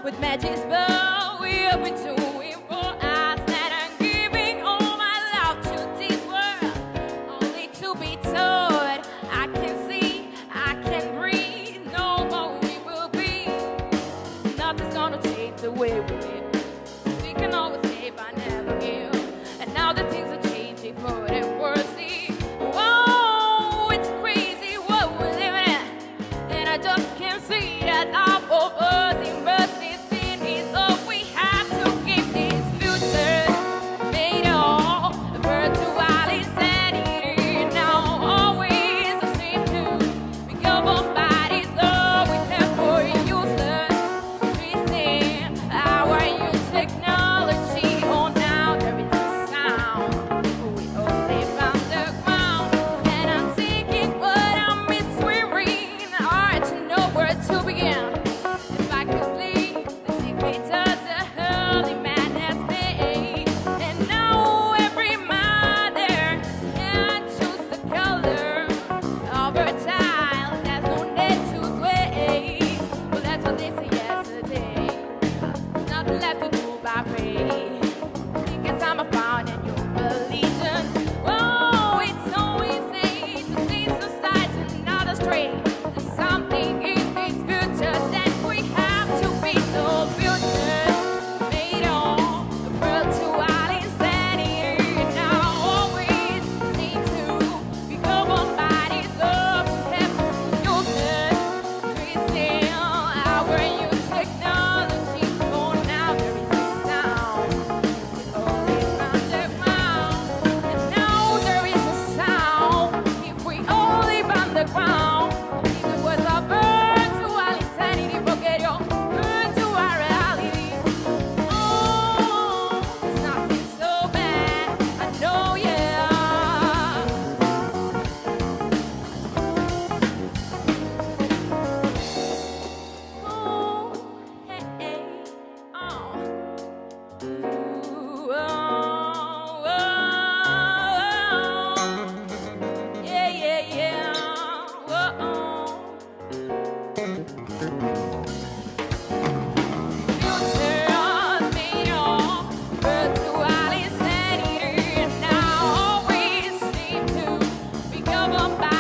with magic spell we'll be doing for us. And I'm giving all my love to this world, only to be told I can see, I can breathe, no more we will be. Nothing's gonna change the way we live. We can always say but never give. And now that things are changing for the worse. Whoa, it's crazy what we're living in, and I just can't see that half of us in mercy sin is all we have to give this future made of virtual insanity. Now always the same too. We go bombarded love with them for useless twisting our new technology. Oh, now there is a sound we all live underground, and I'm thinking what I'm misreading. Hard to know where to begin. If I could sleep, the secret does the holy madness made. And now every mother can choose the color of her child. There's no need to sway. Well, that's what they said yesterday. Nothing left to do but pray. Think it's time I found a new religion. Whoa, it's so easy to see society not astray. There's something in this future that we have to be. No future made on the virtual insanity. Now always need to be bombarded love to have useless twisting our new technology. Oh, now there is a sound we all live underground, and now there is a sound if we all live underground. Even with a virtual insanity, forget your virtual reality. Oh, it's nothing so bad, I know, yeah. Oh, hey, hey, oh. Ooh, oh, oh, oh. Yeah, yeah, yeah. Oh, oh. Future made of virtual insanity, and now always seem to be governed by